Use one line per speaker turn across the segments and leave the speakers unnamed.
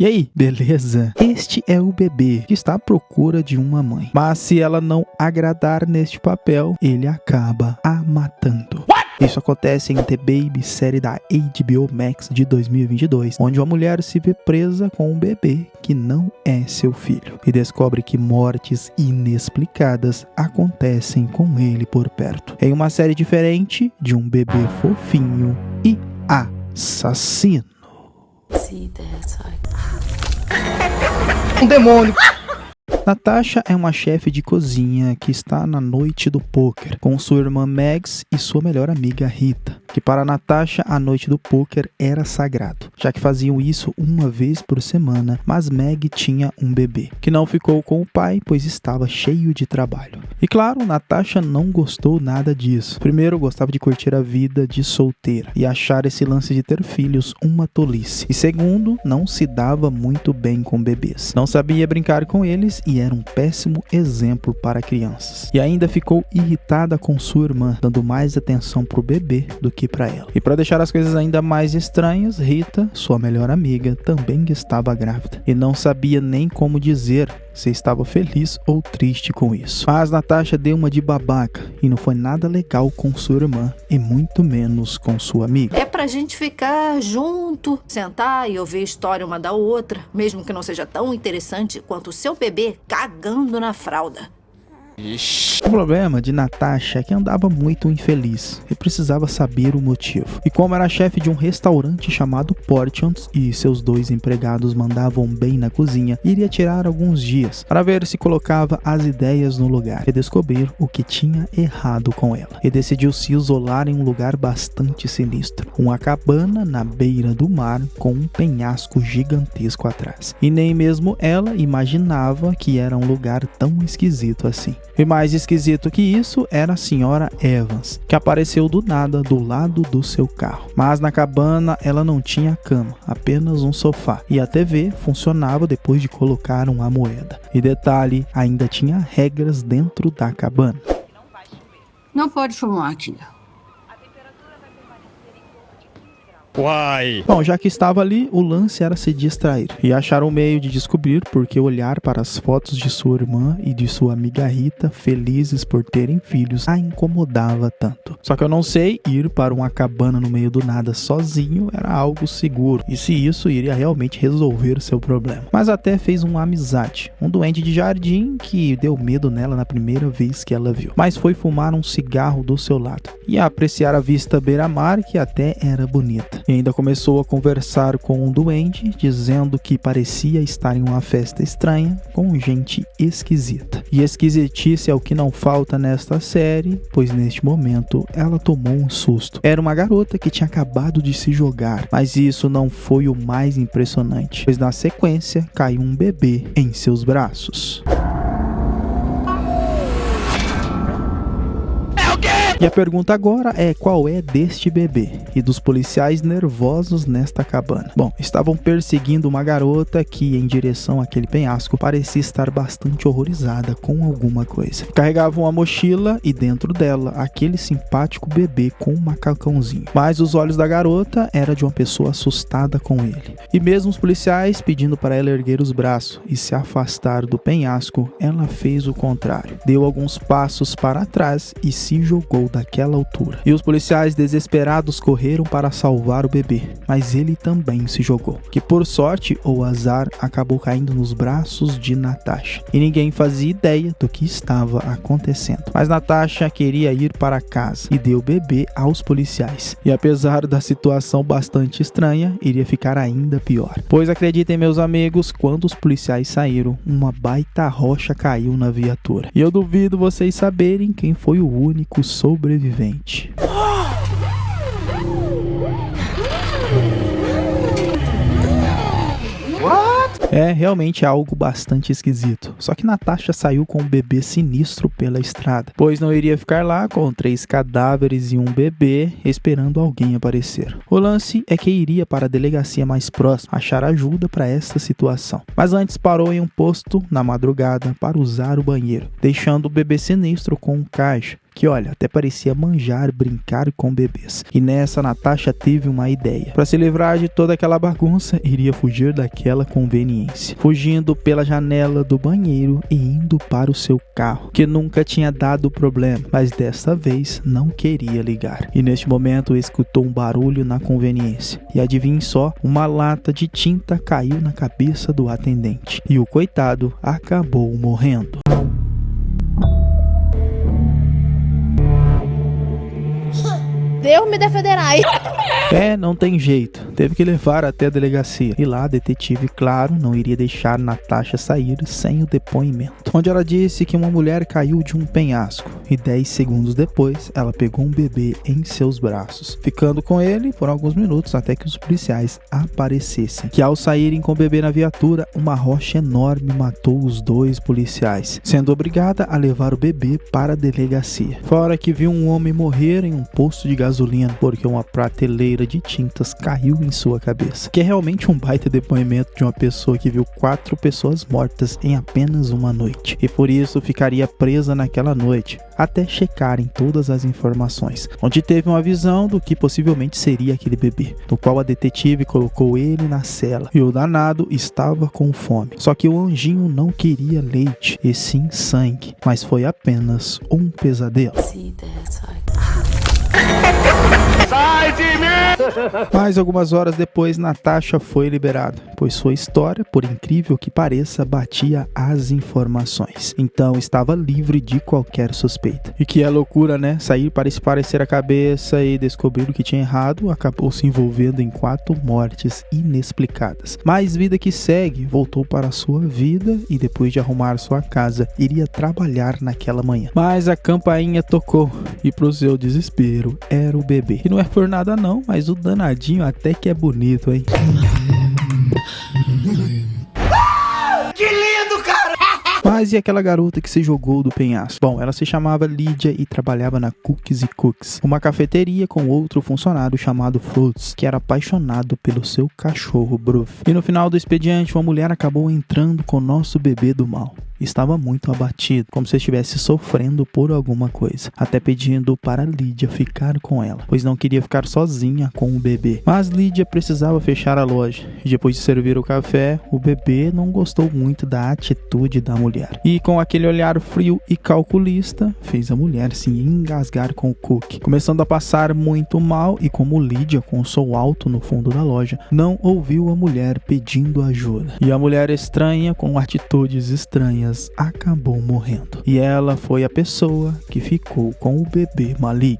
E aí, beleza? Este é o bebê que está à procura de uma mãe. Mas se ela não agradar neste papel, ele acaba a matando. Isso acontece em The Baby, série da HBO Max de 2022, onde uma mulher se vê presa com um bebê que não é seu filho e descobre que mortes inexplicadas acontecem com ele por perto. Em uma série diferente de um bebê fofinho e assassino.
Um demônio.
Natasha é uma chefe de cozinha que está na noite do pôquer com sua irmã Mags e sua melhor amiga Rita, que para Natasha a noite do pôquer era sagrado, já que faziam isso uma vez por semana, mas Meg tinha um bebê, que não ficou com o pai pois estava cheio de trabalho. E claro, Natasha não gostou nada disso. Primeiro, gostava de curtir a vida de solteira e achar esse lance de ter filhos uma tolice. E segundo, não se dava muito bem com bebês. Não sabia brincar com eles e era um péssimo exemplo para crianças. E ainda ficou irritada com sua irmã, dando mais atenção pro bebê do que para ela. E para deixar as coisas ainda mais estranhas, Rita, sua melhor amiga, também estava grávida e não sabia nem como dizer se estava feliz ou triste com isso. Mas Natasha deu uma de babaca e não foi nada legal com sua irmã e muito menos com sua amiga.
É pra gente ficar junto, sentar e ouvir história uma da outra, mesmo que não seja tão interessante quanto o seu bebê cagando na fralda.
O problema de Natasha é que andava muito infeliz e precisava saber o motivo. E como era chefe de um restaurante chamado Portions e seus 2 empregados mandavam bem na cozinha, iria tirar alguns dias para ver se colocava as ideias no lugar e descobrir o que tinha errado com ela. E decidiu se isolar em um lugar bastante sinistro, uma cabana na beira do mar com um penhasco gigantesco atrás. E nem mesmo ela imaginava que era um lugar tão esquisito assim. E mais esquisito que isso era a senhora Evans, que apareceu do nada do lado do seu carro. Mas na cabana ela não tinha cama, apenas um sofá. E a TV funcionava depois de colocar uma moeda. E detalhe, ainda tinha regras dentro da cabana.
Não pode fumar aqui.
Uai. Bom, já que estava ali, o lance era se distrair e achar um meio de descobrir porque olhar para as fotos de sua irmã e de sua amiga Rita, felizes por terem filhos, a incomodava tanto. Só que eu não sei, ir para uma cabana no meio do nada sozinho era algo seguro, e se isso iria realmente resolver seu problema. Mas até fez uma amizade, um duende de jardim que deu medo nela na primeira vez que ela viu, mas foi fumar um cigarro do seu lado e apreciar a vista beira-mar, que até era bonita. E ainda começou a conversar com um duende, dizendo que parecia estar em uma festa estranha, com gente esquisita. E esquisitice é o que não falta nesta série, pois neste momento ela tomou um susto. Era uma garota que tinha acabado de se jogar, mas isso não foi o mais impressionante, pois na sequência caiu um bebê em seus braços. E a pergunta agora é qual é deste bebê e dos policiais nervosos nesta cabana. Bom, estavam perseguindo uma garota que, em direção àquele penhasco, parecia estar bastante horrorizada com alguma coisa. Carregava uma mochila e dentro dela aquele simpático bebê com um macacãozinho. Mas os olhos da garota eram de uma pessoa assustada com ele. E mesmo os policiais pedindo para ela erguer os braços e se afastar do penhasco, ela fez o contrário. Deu alguns passos para trás e se jogou daquela altura. E os policiais desesperados correram para salvar o bebê, mas ele também se jogou, que por sorte ou azar acabou caindo nos braços de Natasha. E ninguém fazia ideia do que estava acontecendo. Mas Natasha queria ir para casa e deu o bebê aos policiais. E apesar da situação bastante estranha, iria ficar ainda pior. Pois acreditem, meus amigos, quando os policiais saíram, uma baita rocha caiu na viatura. E eu duvido vocês saberem quem foi o único sobrevivente. É realmente algo bastante esquisito. Só que Natasha saiu com um bebê sinistro pela estrada, pois não iria ficar lá com 3 cadáveres e um bebê esperando alguém aparecer. O lance é que iria para a delegacia mais próxima achar ajuda para esta situação. Mas antes parou em um posto na madrugada para usar o banheiro, deixando o bebê sinistro com um caixa, que, olha, até parecia manjar brincar com bebês. E nessa, Natasha teve uma ideia. Para se livrar de toda aquela bagunça, iria fugir daquela conveniência, fugindo pela janela do banheiro e indo para o seu carro, que nunca tinha dado problema, mas desta vez não queria ligar. E neste momento escutou um barulho na conveniência. E adivinhe só, uma lata de tinta caiu na cabeça do atendente. E o coitado acabou morrendo.
Deus me defenderai.
Não tem jeito. Teve que levar até a delegacia. E lá, a detetive, claro, não iria deixar Natasha sair sem o depoimento. Onde ela disse que uma mulher caiu de um penhasco. E 10 segundos depois, ela pegou um bebê em seus braços, ficando com ele por alguns minutos até que os policiais aparecessem. Que ao saírem com o bebê na viatura, uma rocha enorme matou os 2 policiais, sendo obrigada a levar o bebê para a delegacia. Fora que viu um homem morrer em um posto de gasolina porque uma prateleira de tintas caiu em sua cabeça. Que é realmente um baita depoimento de uma pessoa que viu 4 pessoas mortas em apenas uma noite. E por isso ficaria presa naquela noite, até checarem todas as informações, onde teve uma visão do que possivelmente seria aquele bebê, no qual a detetive colocou ele na cela, e o danado estava com fome. Só que o anjinho não queria leite, e sim sangue, mas foi apenas um pesadelo.
Sai de mim!
Mas algumas horas depois, Natasha foi liberada, pois sua história, por incrível que pareça, batia as informações. Então estava livre de qualquer suspeita. E que é loucura, né? Sair para esparecer a cabeça e descobrir o que tinha errado, acabou se envolvendo em 4 mortes inexplicadas. Mas vida que segue, voltou para a sua vida e depois de arrumar sua casa, iria trabalhar naquela manhã. Mas a campainha tocou e pro seu desespero, era o bebê. E não é por nada não, mas o danadinho até que é bonito, hein?
Que lindo, cara!
Mas e aquela garota que se jogou do penhasco? Bom, ela se chamava Lídia e trabalhava na Cookies & Cooks, uma cafeteria com outro funcionário chamado Fruits, que era apaixonado pelo seu cachorro Bruff. E no final do expediente, uma mulher acabou entrando com o nosso bebê do mal. Estava muito abatido, como se estivesse sofrendo por alguma coisa, até pedindo para Lídia ficar com ela, pois não queria ficar sozinha com o bebê. Mas Lídia precisava fechar a loja, e depois de servir o café, o bebê não gostou muito da atitude da mulher. E com aquele olhar frio e calculista, fez a mulher se engasgar com o cookie, começando a passar muito mal, e como Lídia, com o som alto no fundo da loja, não ouviu a mulher pedindo ajuda. E a mulher estranha, com atitudes estranhas, acabou morrendo. E ela foi a pessoa que ficou com o bebê maligno.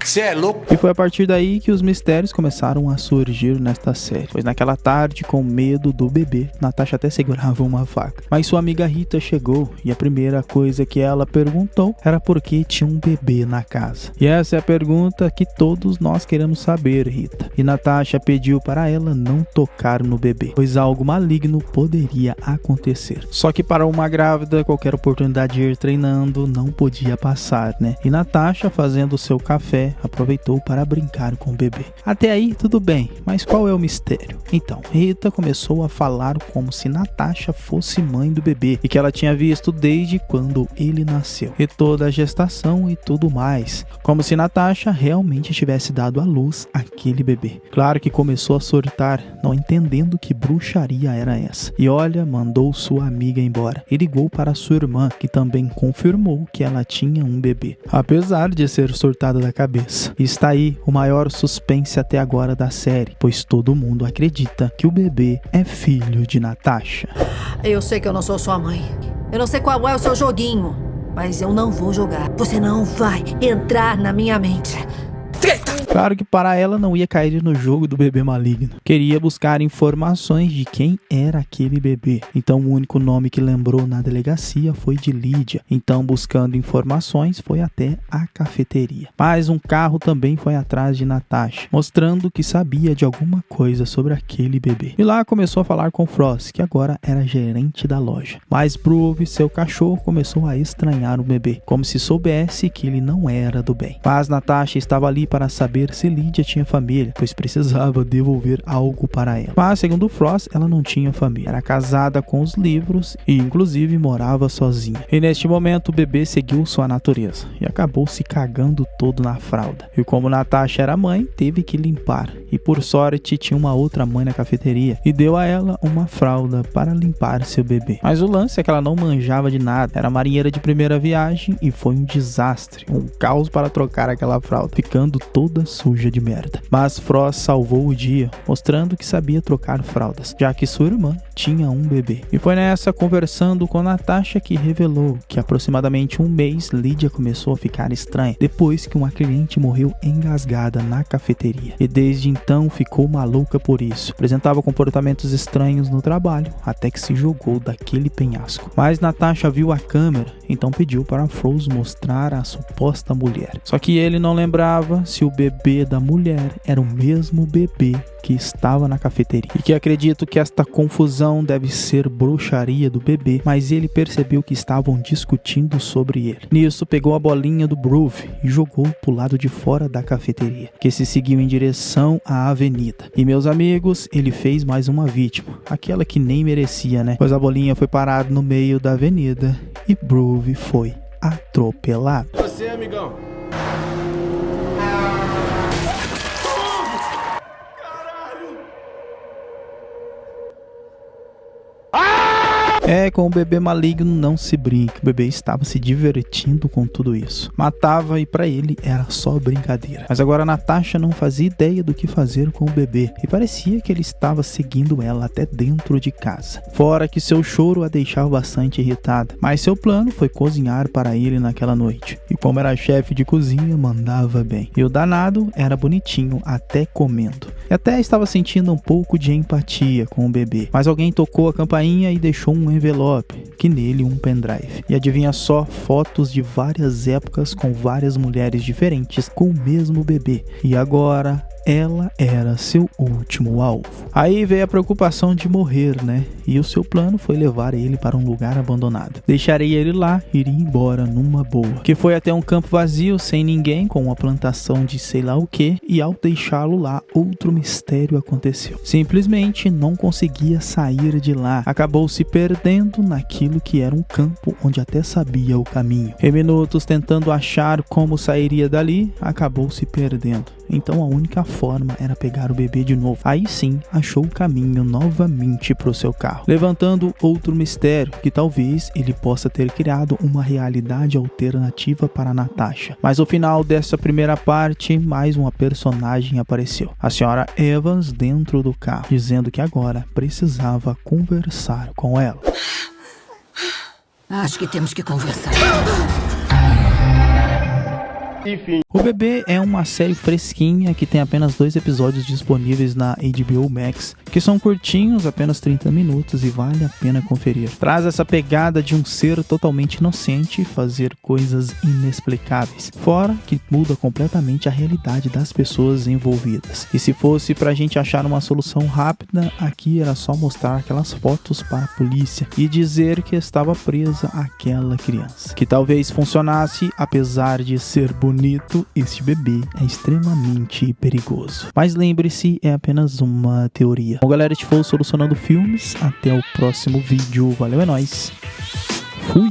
Você é louco?
E foi a partir daí que os mistérios começaram a surgir nesta série. Pois naquela tarde, com medo do bebê, Natasha até segurava uma faca. Mas sua amiga Rita chegou e a primeira coisa que ela perguntou era por que tinha um bebê na casa. E essa é a pergunta que todos nós queremos saber, Rita. E Natasha pediu para ela não tocar no bebê, pois algo maligno poderia acontecer. Só que para uma grávida, qualquer oportunidade de ir treinando não podia passar, né? E Natasha, fazendo seu café, aproveitou para brincar com o bebê. Até aí tudo bem, mas qual é o mistério? Então, Rita começou a falar como se Natasha fosse mãe do bebê e que ela tinha visto desde quando ele nasceu, e toda a gestação e tudo mais, como se Natasha realmente tivesse dado à luz aquele bebê. Claro que começou a surtar, não entendendo que bruxaria era essa. E olha, mandou sua amiga embora e ligou para sua irmã, que também confirmou que ela tinha um bebê, apesar de ser surtada da cabeça. E está aí o maior suspense até agora da série, pois todo mundo acredita que o bebê é filho de Natasha.
Eu sei que eu não sou sua mãe. Eu não sei qual é o seu joguinho, mas eu não vou jogar. Você não vai entrar na minha mente.
Claro que para ela não ia cair no jogo do bebê maligno. Queria buscar informações de quem era aquele bebê. Então o único nome que lembrou na delegacia foi de Lídia. Então, buscando informações, foi até a cafeteria. Mas um carro também foi atrás de Natasha, mostrando que sabia de alguma coisa sobre aquele bebê. E lá começou a falar com Frost, que agora era gerente da loja. Mas Bruv, seu cachorro, começou a estranhar o bebê, como se soubesse que ele não era do bem. Mas Natasha estava ali para saber saber se Lydia tinha família, pois precisava devolver algo para ela. Mas, segundo Frost, ela não tinha família. Era casada com os livros e, inclusive, morava sozinha. E neste momento, o bebê seguiu sua natureza e acabou se cagando todo na fralda. E como Natasha era mãe, teve que limpar. E por sorte, tinha uma outra mãe na cafeteria e deu a ela uma fralda para limpar seu bebê. Mas o lance é que ela não manjava de nada. Era marinheira de primeira viagem e foi um desastre, um caos para trocar aquela fralda, ficando toda suja de merda. Mas Frost salvou o dia, mostrando que sabia trocar fraldas, já que sua irmã tinha um bebê. E foi nessa, conversando com Natasha, que revelou que aproximadamente um mês Lydia começou a ficar estranha, depois que uma cliente morreu engasgada na cafeteria. E desde então ficou maluca por isso. Apresentava comportamentos estranhos no trabalho, até que se jogou daquele penhasco. Mas Natasha viu a câmera, então pediu para Frost mostrar a suposta mulher. Só que ele não lembrava se o bebê da mulher era o mesmo bebê que estava na cafeteria. E que acredito que esta confusão deve ser bruxaria do bebê, mas ele percebeu que estavam discutindo sobre ele. Nisso, pegou a bolinha do Groove e jogou pro lado de fora da cafeteria, que se seguiu em direção à avenida. E, meus amigos, ele fez mais uma vítima, aquela que nem merecia, né? Pois a bolinha foi parada no meio da avenida e Groove foi atropelado.
Você, amigão.
Com o bebê maligno não se brinca. O bebê estava se divertindo com tudo isso. Matava e pra ele era só brincadeira. Mas agora Natasha não fazia ideia do que fazer com o bebê. E parecia que ele estava seguindo ela até dentro de casa. Fora que seu choro a deixava bastante irritada. Mas seu plano foi cozinhar para ele naquela noite. E como era chefe de cozinha, mandava bem. E o danado era bonitinho até comendo. E até estava sentindo um pouco de empatia com o bebê. Mas alguém tocou a campainha e deixou um envelope, que nele um pendrive. E adivinha só, fotos de várias épocas com várias mulheres diferentes com o mesmo bebê. E agora ela era seu último alvo. Aí veio a preocupação de morrer, né? E o seu plano foi levar ele para um lugar abandonado. Deixaria ele lá e iria embora numa boa. Que foi até um campo vazio, sem ninguém, com uma plantação de sei lá o que, e ao deixá-lo lá, outro mistério aconteceu. Simplesmente não conseguia sair de lá. Acabou se perdendo naquilo que era um campo onde até sabia o caminho. Em minutos tentando achar como sairia dali, acabou se perdendo. Então a única forma era pegar o bebê de novo. Aí sim, achou o caminho novamente para o seu carro, levantando outro mistério, que talvez ele possa ter criado uma realidade alternativa para Natasha. Mas no final dessa primeira parte, mais uma personagem apareceu. A senhora Evans dentro do carro, dizendo que agora precisava conversar com ela.
Acho que temos que conversar.
Enfim.
O Bebê é uma série fresquinha que tem apenas 2 episódios disponíveis na HBO Max, que são curtinhos, apenas 30 minutos, e vale a pena conferir. Traz essa pegada de um ser totalmente inocente fazer coisas inexplicáveis, fora que muda completamente a realidade das pessoas envolvidas. E se fosse pra gente achar uma solução rápida, aqui era só mostrar aquelas fotos para a polícia e dizer que estava presa aquela criança, que talvez funcionasse. Apesar de ser bonito, este bebê é extremamente perigoso. Mas lembre-se, é apenas uma teoria. Bom, galera, este foi o Solucionando Filmes. Até o próximo vídeo. Valeu, é nóis. Fui!